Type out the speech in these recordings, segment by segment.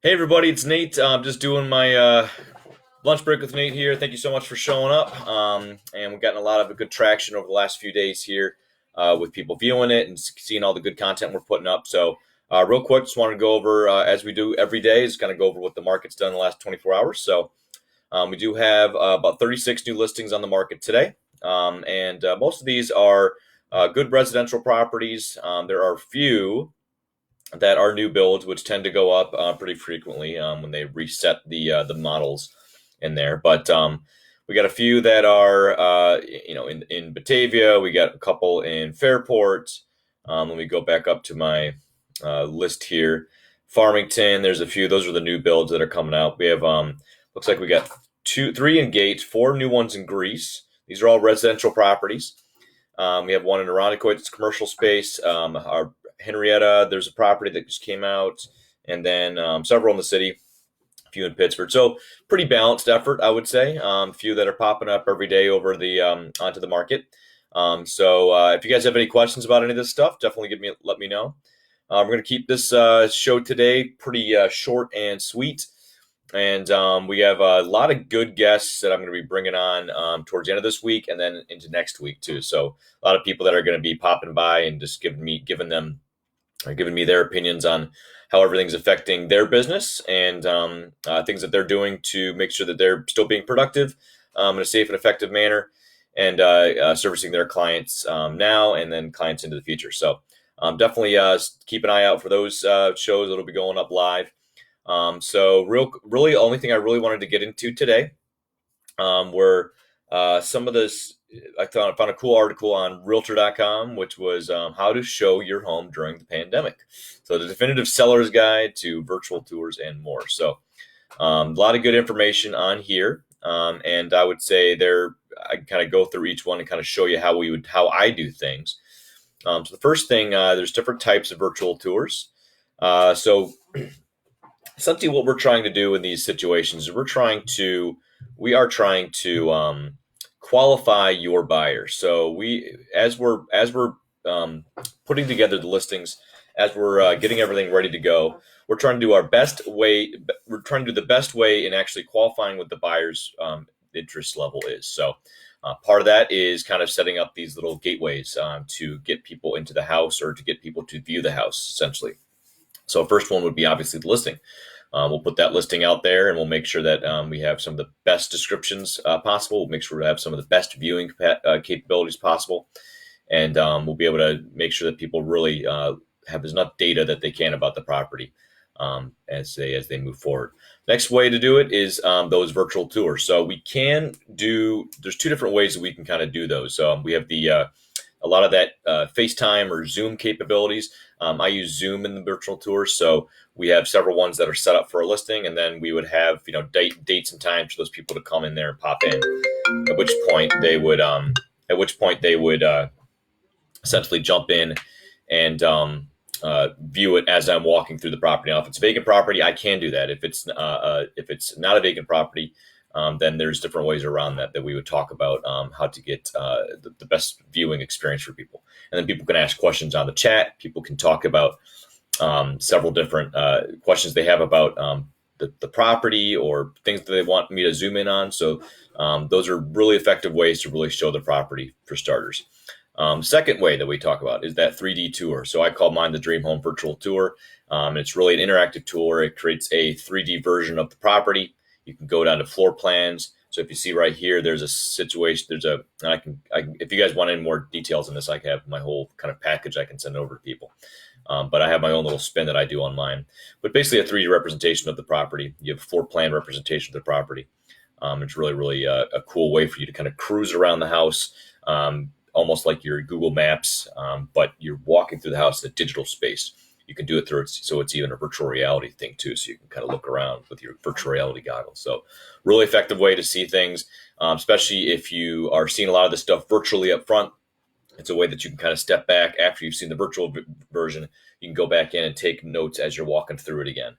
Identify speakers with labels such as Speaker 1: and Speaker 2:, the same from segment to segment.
Speaker 1: Hey everybody, it's Nate. I'm just doing my lunch break with Nate here. Thank you so much for showing up. And we've gotten a lot of good traction over the last few days here with people viewing it and seeing all the good content we're putting up. So, real quick, just wanted to go over, as we do every day, is kind of go over what the market's done in the last 24 hours. So, we do have about 36 new listings on the market today. And most of these are good residential properties. There are a few that are new builds, which tend to go up pretty frequently when they reset the models in there. But we got a few that are in Batavia. We got a couple in Fairport. Let me go back up to my list here. Farmington. There's a few. Those are the new builds that are coming out. We have looks like we got three in Gate, four new ones in Greece. These are all residential properties. We have one in Irondequoit, it's commercial space. Our Henrietta, there's a property that just came out, and then several in the city, a few in Pittsburgh. So pretty balanced effort, I would say. A few that are popping up every day over the onto the market. So if you guys have any questions about any of this stuff, definitely let me know. We're going to keep this show today pretty short and sweet. And we have a lot of good guests that I'm going to be bringing on towards the end of this week and then into next week too. So a lot of people that are going to be popping by and just giving me their opinions on how everything's affecting their business and things that they're doing to make sure that they're still being productive in a safe and effective manner and servicing their clients now and then clients into the future. So definitely keep an eye out for those shows that'll be going up live. So really, only thing I really wanted to get into today were some of this. I found a cool article on Realtor.com, which was how to show your home during the pandemic. So the definitive seller's guide to virtual tours and more. So a lot of good information on here, and I would say I kind of go through each one and kind of show you how I do things. So the first thing, there's different types of virtual tours. So essentially what we're trying to do in these situations is we are trying to qualify your buyer. So as we're putting together the listings, as we're getting everything ready to go, we're trying to do the best way in actually qualifying what the buyer's interest level is. So part of that is kind of setting up these little gateways to get people into the house or to get people to view the house essentially. So first one would be obviously the listing. We'll put that listing out there and we'll make sure that we have some of the best descriptions possible. We'll make sure we have some of the best viewing capabilities possible. And we'll be able to make sure that people really have enough data that they can about the property as they move forward. Next way to do it is those virtual tours. So there's two different ways that we can kind of do those. So we have a lot of that FaceTime or Zoom capabilities. I use Zoom in the virtual tours, so we have several ones that are set up for a listing, and then we would have dates and times for those people to come in there and pop in. At which point they would essentially jump in and view it as I'm walking through the property. Now, if it's a vacant property, I can do that. If it's not a vacant property, then there's different ways around that we would talk about how to get the best viewing experience for people. And then people can ask questions on the chat. People can talk about several different questions they have about the property or things that they want me to zoom in on. So those are really effective ways to really show the property for starters. Second way that we talk about is that 3D tour. So I call mine the Dream Home Virtual Tour. It's really an interactive tour. It creates a 3D version of the property. You can go down to floor plans. So if you see right here, there's a situation. If you guys want any more details on this, I have my whole kind of package I can send over to people. But I have my own little spin that I do on mine. But basically a 3D representation of the property. You have a floor plan representation of the property. It's really, really a cool way for you to kind of cruise around the house, almost like your Google Maps, but you're walking through the house in a digital space. You can do it so it's even a virtual reality thing too. So you can kind of look around with your virtual reality goggles. So really effective way to see things, especially if you are seeing a lot of this stuff virtually up front. It's a way that you can kind of step back after you've seen the virtual version. You can go back in and take notes as you're walking through it again,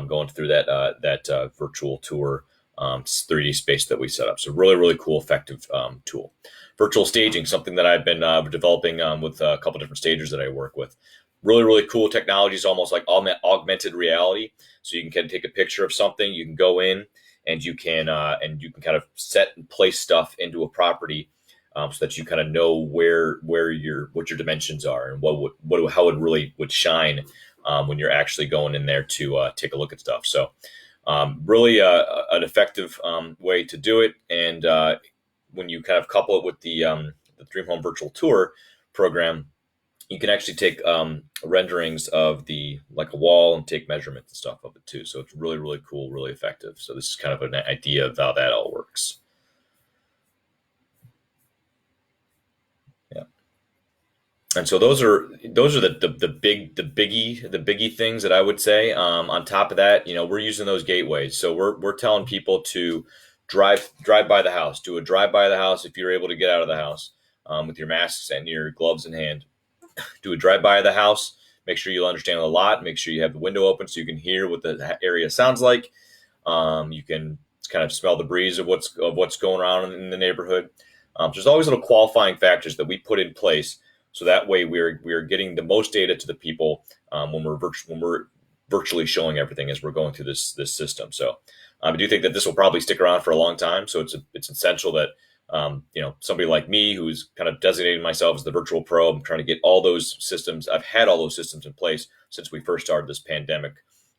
Speaker 1: going through that virtual tour 3D space that we set up. So really, really cool, effective tool. Virtual staging, something that I've been developing with a couple different stagers that I work with. really, really cool technology. Is almost like augmented reality. So you can kind of take a picture of something, you can go in and you can kind of set and place stuff into a property, so that you kind of know where what your dimensions are and how it really would shine, when you're actually going in there to take a look at stuff. So really an effective way to do it. And when you kind of couple it with the Dream Home Virtual Tour program, you can actually take renderings of the like a wall and take measurements and stuff of it too. So it's really, really cool, really effective. So this is kind of an idea of how that all works. Yeah. And so those are the biggie things that I would say. On top of that, we're using those gateways. So we're telling people to drive by the house, do a drive by the house if you're able to get out of the house, with your masks and your gloves in hand. Do a drive by of the house. Make sure you understand the lot. Make sure you have the window open so you can hear what the area sounds like. You can kind of smell the breeze of what's going on in the neighborhood. There's always little qualifying factors that we put in place, so that way we're getting the most data to the people, when we're virtually showing everything as we're going through this system. So I do think that this will probably stick around for a long time. So it's essential that somebody like me who's kind of designating myself as the virtual pro, I'm trying to get all those systems. I've had all those systems in place since we first started this pandemic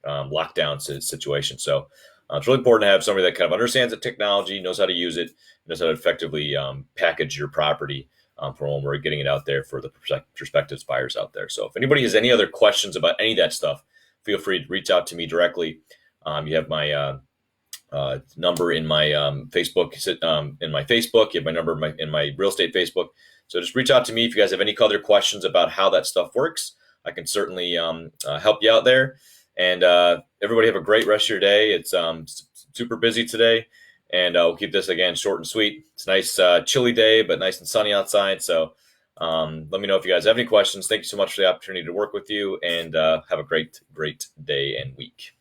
Speaker 1: lockdown situation. So it's really important to have somebody that kind of understands the technology, knows how to use it, knows how to effectively package your property, for when we're getting it out there for the prospective buyers out there. So if anybody has any other questions about any of that stuff, feel free to reach out to me directly. You have my number in my Facebook. In my Facebook, you have my number in my real estate Facebook. So just reach out to me if you guys have any other questions about how that stuff works. I can certainly help you out there. And everybody have a great rest of your day. It's super busy today, and we'll keep this again short and sweet. It's a nice chilly day, but nice and sunny outside. So let me know if you guys have any questions. Thank you so much for the opportunity to work with you, and have a great day and week.